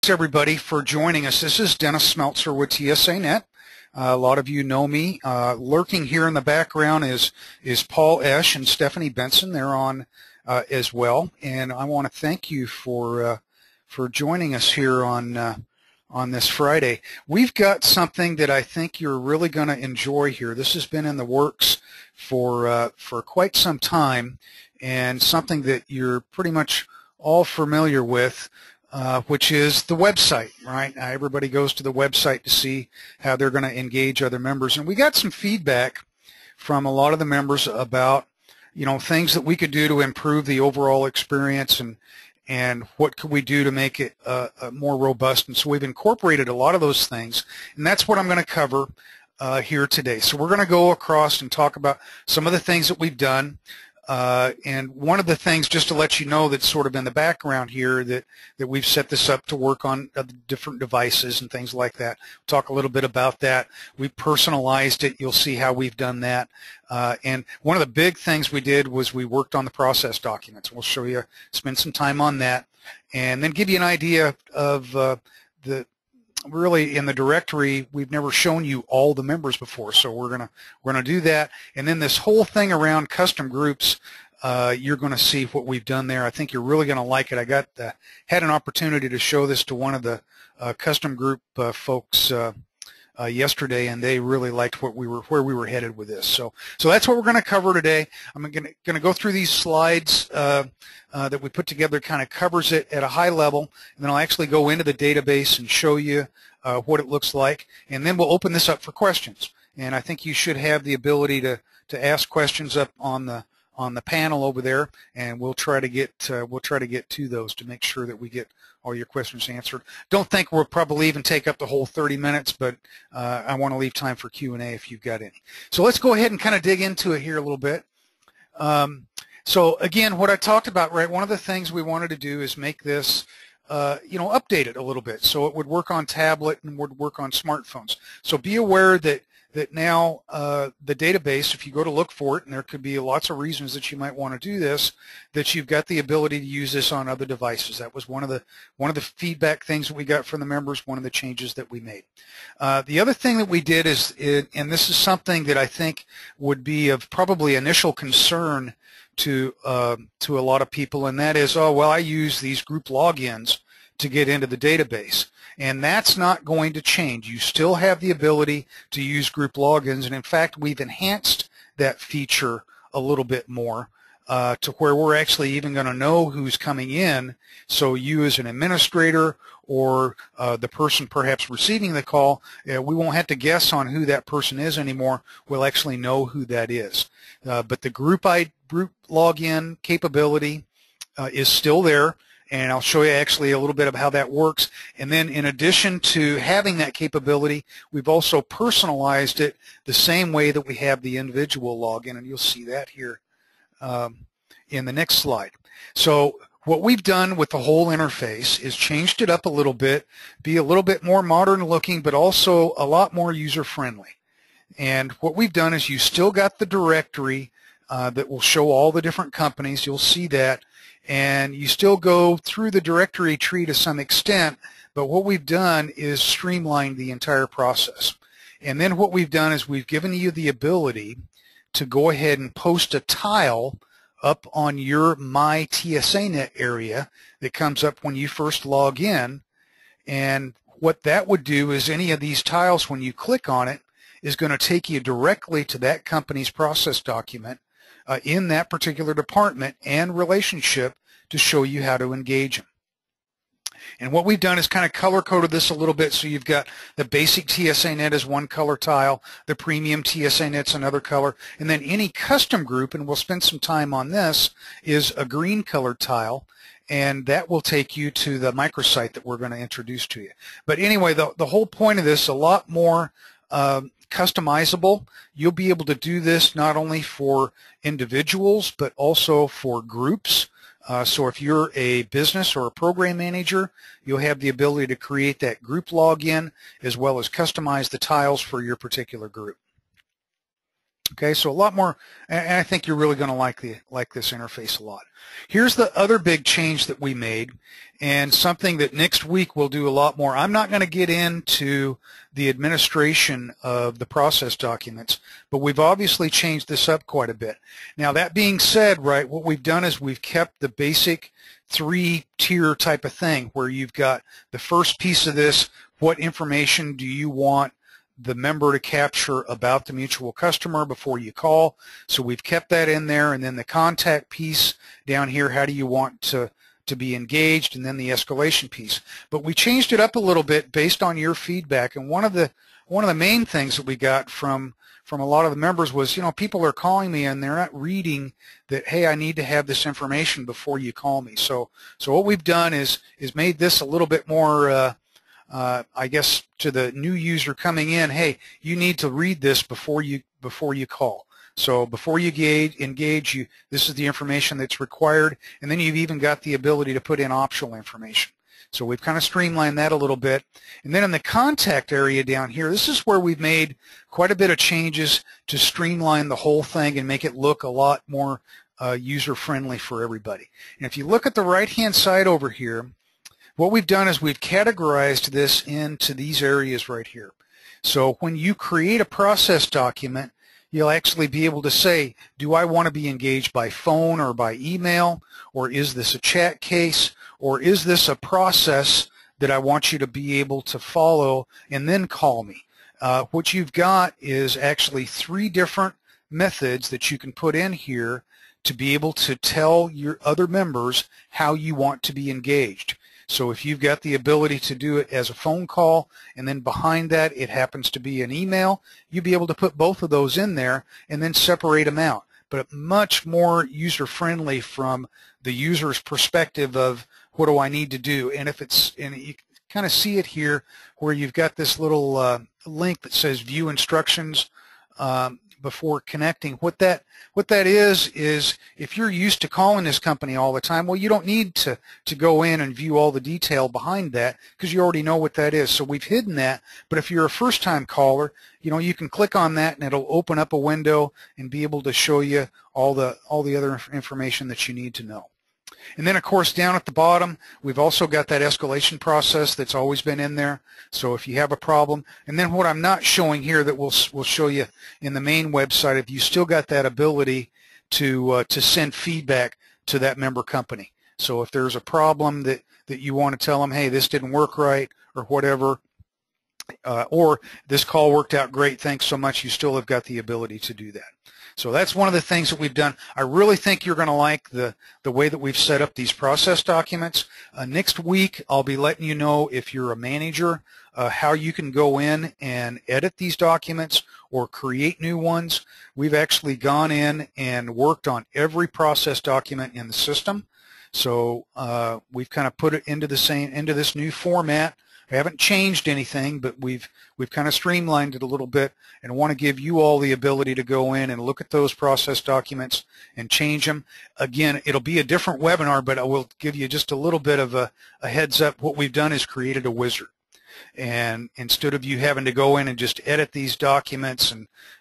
Thanks everybody for joining us. This is Dennis Smeltzer with TSANet. A lot of you know me. Lurking here in the background is Paul Esch and Stephanie Benson. They're on as well, and I want to thank you for joining us here on this Friday. We've got something that I think you're really going to enjoy here. This has been in the works for quite some time, and something that you're pretty much all familiar with. Which is the website, right? Everybody goes to the website to see how they're going to engage other members. And we got some feedback from a lot of the members about, things that we could do to improve the overall experience and what could we do to make it more robust. And so we've incorporated a lot of those things, and that's what I'm going to cover here today. So we're going to go across and talk about some of the things that we've done. And one of the things, just to let you know, that's sort of in the background here, that we've set this up to work on different devices and things like that. We'll talk a little bit about that. We personalized it. You'll see how we've done that. And one of the big things we did was we worked on the process documents. We'll show you, spend some time on that, and then give you an idea of really in the directory. We've never shown you all the members before, so we're gonna do that. And then this whole thing around custom groups, you're going to see what we've done there. I think you're really going to like it. Had an opportunity to show this to one of the custom group folks yesterday, and they really liked where we were headed with this. So that's what we're going to cover today. I'm going to go through these slides that we put together. Kind of covers it at a high level, and then I'll actually go into the database and show you what it looks like, and then we'll open this up for questions. And I think you should have the ability to ask questions up on the panel over there, and we'll try to get to those to make sure that we get all your questions answered. Don't think we'll probably even take up the whole 30 minutes, but I want to leave time for Q&A if you've got any. So let's go ahead and kind of dig into it here a little bit. So again, what I talked about, right, one of the things we wanted to do is make this update it a little bit so it would work on tablet and would work on smartphones. So be aware that now the database, if you go to look for it, and there could be lots of reasons that you might want to do this, that you've got the ability to use this on other devices. That was one of the feedback things that we got from the members, one of the changes that we made. The other thing that we did is, and this is something that I think would be of probably initial concern to a lot of people, and that is, oh, well, I use these group logins to get into the database. And that's not going to change. You still have the ability to use group logins, and in fact, we've enhanced that feature a little bit more to where we're actually even going to know who's coming in. So you as an administrator or the person perhaps receiving the call, we won't have to guess on who that person is anymore. We'll actually know who that is. But the group login capability is still there. And I'll show you actually a little bit of how that works. And then in addition to having that capability, we've also personalized it the same way that we have the individual login, and you'll see that here in the next slide. So what we've done with the whole interface is changed it up a little bit, be a little bit more modern looking, but also a lot more user friendly. And what we've done is you still got the directory that will show all the different companies. You'll see that. And you still go through the directory tree to some extent, but what we've done is streamlined the entire process. And then what we've done is we've given you the ability to go ahead and post a tile up on your My TSANet area that comes up when you first log in. And what that would do is any of these tiles, when you click on it, is going to take you directly to that company's process document in that particular department and relationship to show you how to engage them. And what we've done is kind of color-coded this a little bit, so you've got the basic TSANet as one color tile, the premium TSANet's another color, and then any custom group, and we'll spend some time on this, is a green colored tile, and that will take you to the microsite that we're going to introduce to you. But anyway, the whole point of this is a lot more customizable. You'll be able to do this not only for individuals but also for groups. So if you're a business or a program manager, you'll have the ability to create that group login as well as customize the tiles for your particular group. Okay, so a lot more, and I think you're really going to like this interface a lot. Here's the other big change that we made, and something that next week we'll do a lot more. I'm not going to get into the administration of the process documents, but we've obviously changed this up quite a bit. Now, that being said, right, what we've done is we've kept the basic 3-tier type of thing, where you've got the first piece of this: what information do you want the member to capture about the mutual customer before you call. So we've kept that in there, and then the contact piece down here, how do you want to be engaged, and then the escalation piece. But we changed it up a little bit based on your feedback, and one of the main things that we got from a lot of the members was, people are calling me and they're not reading that, hey, I need to have this information before you call me. So what we've done is made this a little bit more I guess to the new user coming in, hey, you need to read this before you call. So before you engage, this is the information that's required, and then you've even got the ability to put in optional information. So we've kind of streamlined that a little bit. And then in the contact area down here, this is where we've made quite a bit of changes to streamline the whole thing and make it look a lot more user-friendly for everybody. And if you look at the right-hand side over here, what we've done is we've categorized this into these areas right here. So when you create a process document, you'll actually be able to say, do I want to be engaged by phone or by email, or is this a chat case, or is this a process that I want you to be able to follow and then call me? What you've got is actually 3 different methods that you can put in here to be able to tell your other members how you want to be engaged. So if you've got the ability to do it as a phone call, and then behind that it happens to be an email, you'll be able to put both of those in there and then separate them out. But much more user-friendly from the user's perspective of, what do I need to do? And you kind of see it here where you've got this little link that says view instructions before connecting. What that is if you're used to calling this company all the time, well, you don't need to go in and view all the detail behind that, because you already know what that is. So we've hidden that. But if you're a first-time caller, you can click on that and it'll open up a window and be able to show you all the other information that you need to know. And then, of course, down at the bottom, we've also got that escalation process that's always been in there. So if you have a problem, and then what I'm not showing here that we'll show you in the main website, if you still got that ability to send feedback to that member company. So if there's a problem that you want to tell them, hey, this didn't work right, or whatever, or this call worked out great, thanks so much, you still have got the ability to do that. So that's one of the things that we've done. I really think you're going to like the way that we've set up these process documents. Next week, I'll be letting you know, if you're a manager, how you can go in and edit these documents or create new ones. We've actually gone in and worked on every process document in the system. So we've kind of put it into this new format. I haven't changed anything, but we've kind of streamlined it a little bit, and want to give you all the ability to go in and look at those process documents and change them. Again, it'll be a different webinar, but I will give you just a little bit of a heads up. What we've done is created a wizard, and instead of you having to go in and just edit these documents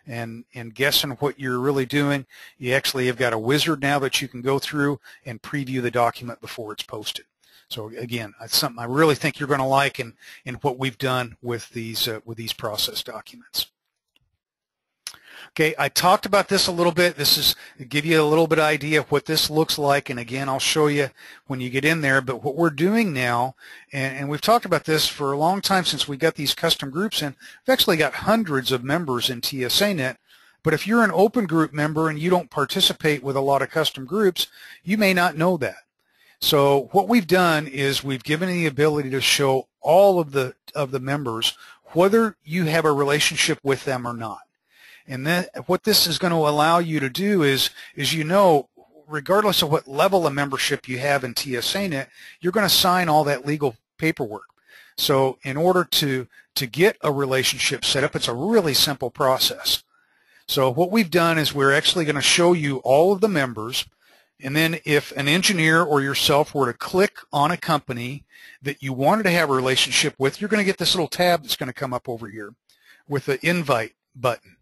and guessing what you're really doing, you actually have got a wizard now that you can go through and preview the document before it's posted. So again, it's something I really think you're going to like in what we've done with these process documents. Okay, I talked about this a little bit. This is to give you a little bit of idea of what this looks like, and again, I'll show you when you get in there. But what we're doing now, and we've talked about this for a long time since we got these custom groups in, we've actually got hundreds of members in TSANet. But if you're an open group member and you don't participate with a lot of custom groups, you may not know that. So what we've done is we've given the ability to show all of the members, whether you have a relationship with them or not. And then what this is going to allow you to do is regardless of what level of membership you have in TSANet, you're going to sign all that legal paperwork. So in order to get a relationship set up, it's a really simple process. So what we've done is we're actually going to show you all of the members. And then if an engineer or yourself were to click on a company that you wanted to have a relationship with, you're going to get this little tab that's going to come up over here with the invite button.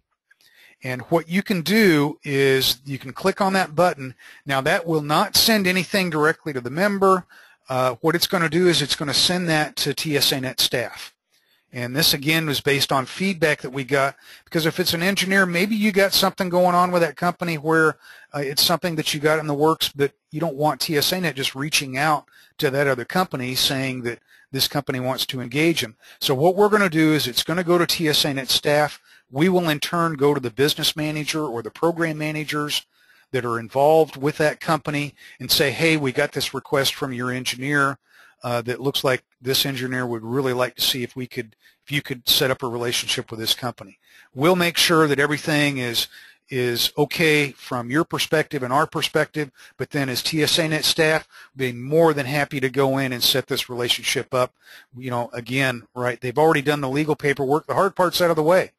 And what you can do is you can click on that button. Now that will not send anything directly to the member. What it's going to do is it's going to send that to TSANet staff. And this again was based on feedback that we got, because if it's an engineer, maybe you got something going on with that company where it's something that you got in the works, but you don't want TSANet just reaching out to that other company saying that this company wants to engage them. So what we're going to do is it's going to go to TSANet staff. We will in turn go to the business manager or the program managers that are involved with that company and say, hey, we got this request from your engineer that looks like this engineer would really like to see if you could set up a relationship with this company. We'll make sure that everything is okay from your perspective and our perspective, but then as TSANet staff, being more than happy to go in and set this relationship up. You know, again, right, they've already done the legal paperwork. The hard part's out of the way.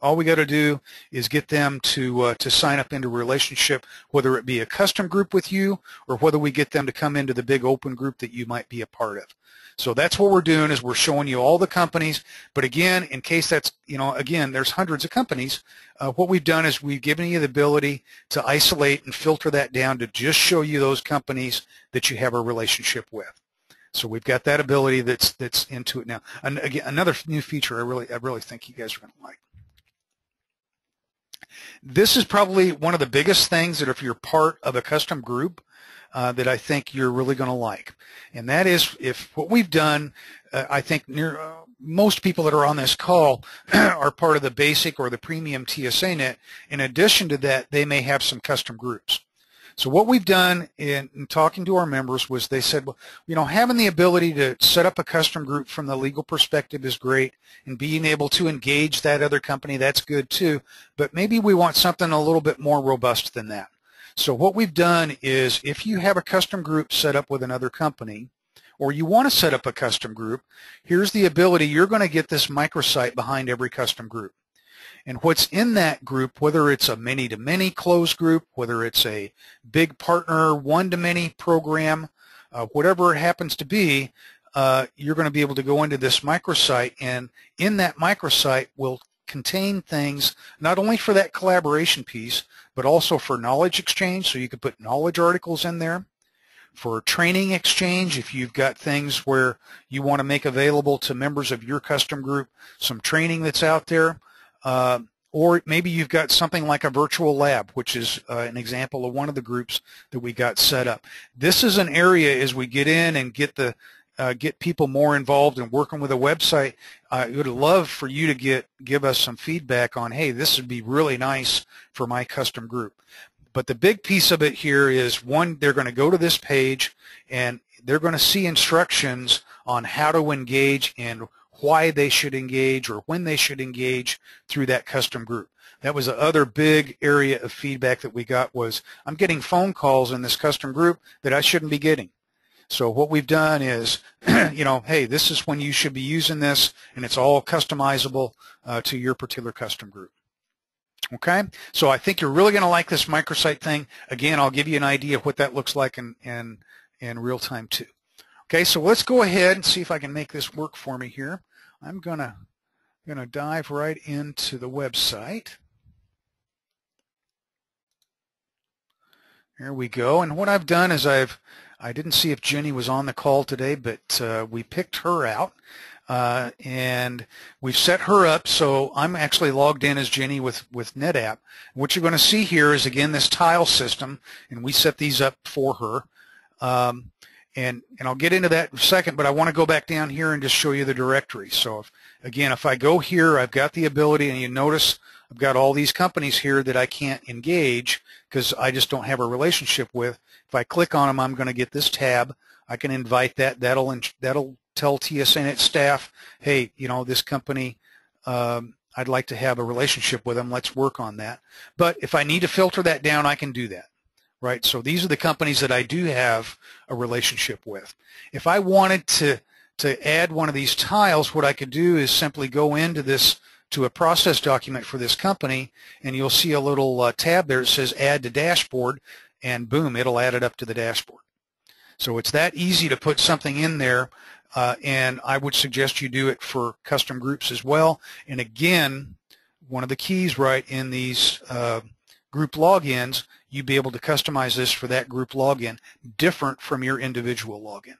All we got to do is get them to sign up into a relationship, whether it be a custom group with you or whether we get them to come into the big open group that you might be a part of. So that's what we're doing, is we're showing you all the companies. But again, in case that's, you know, again, there's hundreds of companies. What we've done is we've given you the ability to isolate and filter that down to just show you those companies that you have a relationship with. So we've got that ability that's into it now. And again, another new feature I really think you guys are going to like. This is probably one of the biggest things that if you're part of a custom group that I think you're really going to like. And that is, if what we've done, I think most people that are on this call are part of the basic or the premium TSANet. In addition to that, they may have some custom groups. So what we've done in talking to our members was they said, well, you know, having the ability to set up a custom group from the legal perspective is great, and being able to engage that other company, that's good too, but maybe we want something a little bit more robust than that. So what we've done is, if you have a custom group set up with another company, or you want to set up a custom group, here's the ability. You're going to get this microsite behind every custom group. And what's in that group, whether it's a many-to-many closed group, whether it's a big partner one-to-many program, whatever it happens to be, you're going to be able to go into this microsite, and in that microsite will contain things not only for that collaboration piece, but also for knowledge exchange. So you could put knowledge articles in there. For training exchange, if you've got things where you want to make available to members of your custom group some training that's out there. Or maybe you've got something like a virtual lab, which is an example of one of the groups that we got set up. This is an area, as we get in and get people more involved in working with a website, I would love for you to give us some feedback on, hey, this would be really nice for my custom group. But the big piece of it here is, one, they're going to go to this page and they're going to see instructions on how to engage and why they should engage or when they should engage through that custom group. That was the other big area of feedback that we got, was I'm getting phone calls in this custom group that I shouldn't be getting. So what we've done is, you know, hey, this is when you should be using this, and it's all customizable to your particular custom group. Okay, so I think you're really going to like this microsite thing. Again, I'll give you an idea of what that looks like in real time too. Okay, so let's go ahead and see if I can make this work for me here. I'm gonna dive right into the website. Here we go. And what I've done is I didn't see if Jenny was on the call today, but we picked her out. And we've set her up, so I'm actually logged in as Jenny with NetApp. What you're going to see here is, again, this tile system, and we set these up for her. And I'll get into that in a second, but I want to go back down here and just show you the directory. So, if I go here, I've got the ability, and you notice I've got all these companies here that I can't engage because I just don't have a relationship with. If I click on them, I'm going to get this tab. I can invite that. That'll tell TSANet staff, hey, you know, this company, I'd like to have a relationship with them. Let's work on that. But if I need to filter that down, I can do that. Right, so these are the companies that I do have a relationship with. If I wanted to add one of these tiles, what I could do is simply go into to a process document for this company, and you'll see a little tab there that says Add to Dashboard, and boom, it'll add it up to the dashboard. So it's that easy to put something in there, and I would suggest you do it for custom groups as well. And again, one of the keys right in these group logins, you'd be able to customize this for that group login, different from your individual login.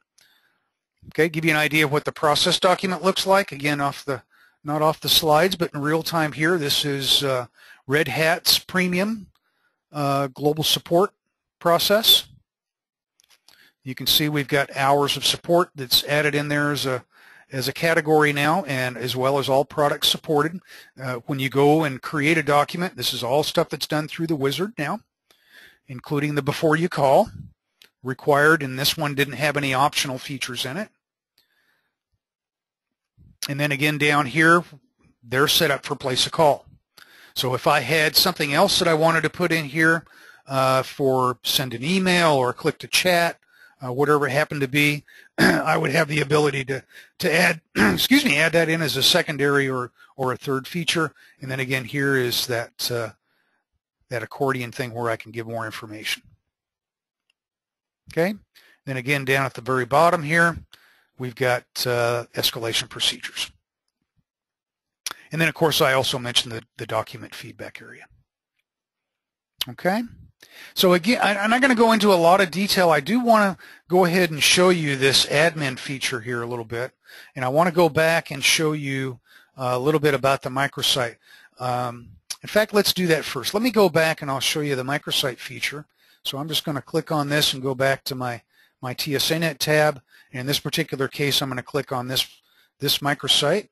Okay, give you an idea of what the process document looks like. Again, not off the slides, but in real time here. This is Red Hat's premium global support process. You can see we've got hours of support that's added in there as a category now, and as well as all products supported. When you go and create a document, this is all stuff that's done through the wizard now, including the before you call required, and this one didn't have any optional features in it. And then again down here, they're set up for place a call. So if I had something else that I wanted to put in here for send an email or click to chat, whatever it happened to be, I would have the ability to add excuse me, add that in as a secondary or a third feature. And then again, here is that that accordion thing where I can give more information. Okay. Then again, down at the very bottom here, we've got escalation procedures. And then, of course, I also mentioned the document feedback area. Okay. So again, I'm not going to go into a lot of detail. I do want to go ahead and show you this admin feature here a little bit. And I want to go back and show you a little bit about the microsite. In fact, let's do that first. Let me go back and I'll show you the microsite feature. So I'm just going to click on this and go back to my TSANet tab. And in this particular case, I'm going to click on this microsite.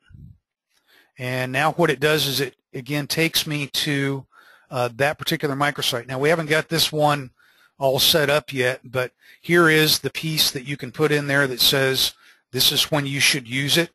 And now what it does is it, again, takes me to that particular microsite. Now, we haven't got this one all set up yet, but here is the piece that you can put in there that says this is when you should use it.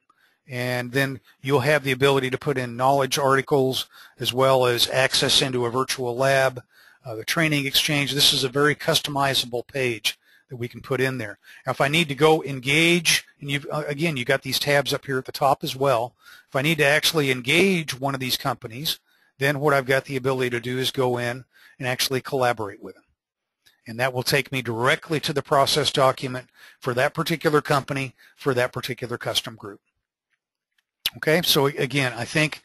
And then you'll have the ability to put in knowledge articles as well as access into a virtual lab, the training exchange. This is a very customizable page that we can put in there. Now, if I need to go engage, and again, you got these tabs up here at the top as well. If I need to actually engage one of these companies, then what I've got the ability to do is go in and actually collaborate with them. And that will take me directly to the process document for that particular company, for that particular custom group. Okay, so again, I think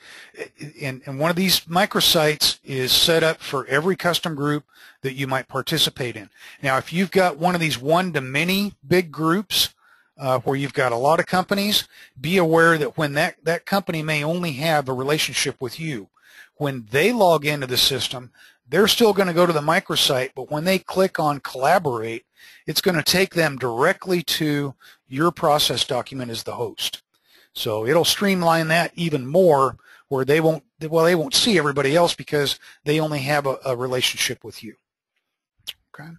in one of these microsites is set up for every custom group that you might participate in. Now, if you've got one of these one-to-many big groups where you've got a lot of companies, be aware that when that company may only have a relationship with you, when they log into the system, they're still going to go to the microsite, but when they click on collaborate, it's going to take them directly to your process document as the host. So it'll streamline that even more where they won't see everybody else because they only have a relationship with you. Okay.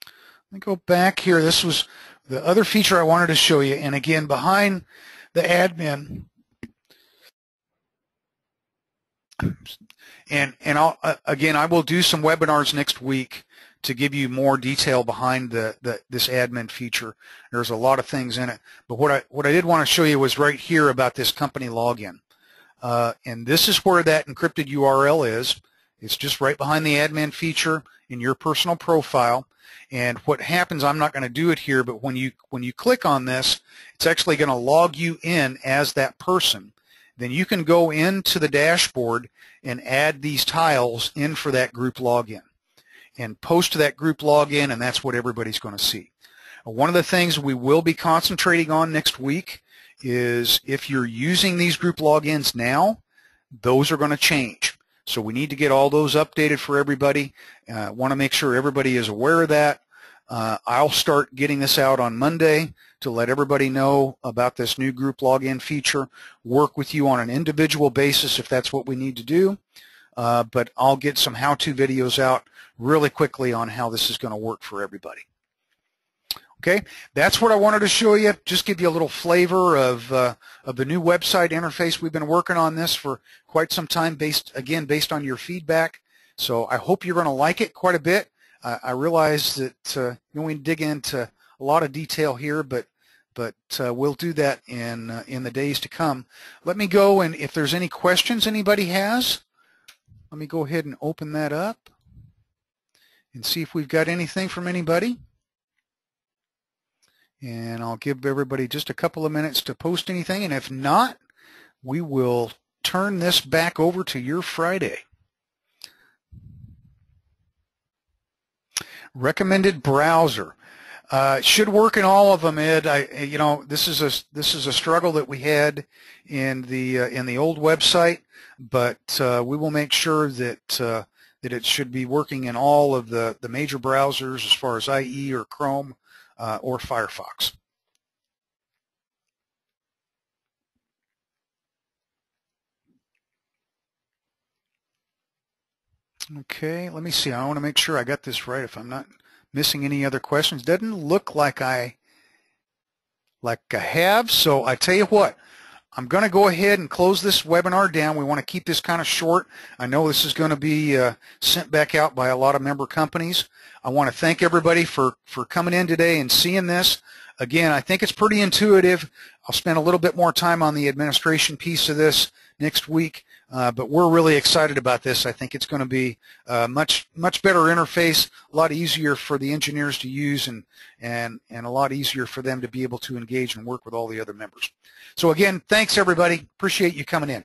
Let me go back here. This was the other feature I wanted to show you. And again, behind the admin, and I will do some webinars next week to give you more detail behind this admin feature. There's a lot of things in it. But what I did want to show you was right here about this company login. And this is where that encrypted URL is. It's just right behind the admin feature in your personal profile. And what happens, I'm not going to do it here, but when you click on this, it's actually going to log you in as that person. Then you can go into the dashboard and add these tiles in for that group login and post to that group login, and that's what everybody's going to see. One of the things we will be concentrating on next week is if you're using these group logins now, those are going to change. So we need to get all those updated for everybody. Want to make sure everybody is aware of that. I'll start getting this out on Monday to let everybody know about this new group login feature, work with you on an individual basis if that's what we need to do. But I'll get some how-to videos out really quickly on how this is going to work for everybody. Okay, that's what I wanted to show you, just give you a little flavor of the new website interface. We've been working on this for quite some time based on your feedback. So I hope you're going to like it quite a bit. I realize that we dig into a lot of detail here, but we'll do that in the days to come. Let me go, and if there's any questions anybody has, let me go ahead and open that up and see if we've got anything from anybody. And I'll give everybody just a couple of minutes to post anything, and if not, we will turn this back over to your Friday. Recommended browser. Should work in all of them, Ed. You know, this is a struggle that we had in the old website, but we will make sure that that it should be working in all of the major browsers as far as IE or Chrome or Firefox. Okay, let me see. I want to make sure I got this right. If I'm not missing any other questions, doesn't look like I have. So I tell you what, I'm going to go ahead and close this webinar down. We want to keep this kind of short. I know this is going to be sent back out by a lot of member companies. I want to thank everybody for coming in today and seeing this. Again, I think it's pretty intuitive. I'll spend a little bit more time on the administration piece of this next week, but we're really excited about this. I think it's going to be a much better interface, a lot easier for the engineers to use, and a lot easier for them to be able to engage and work with all the other members. So again, thanks everybody. Appreciate you coming in.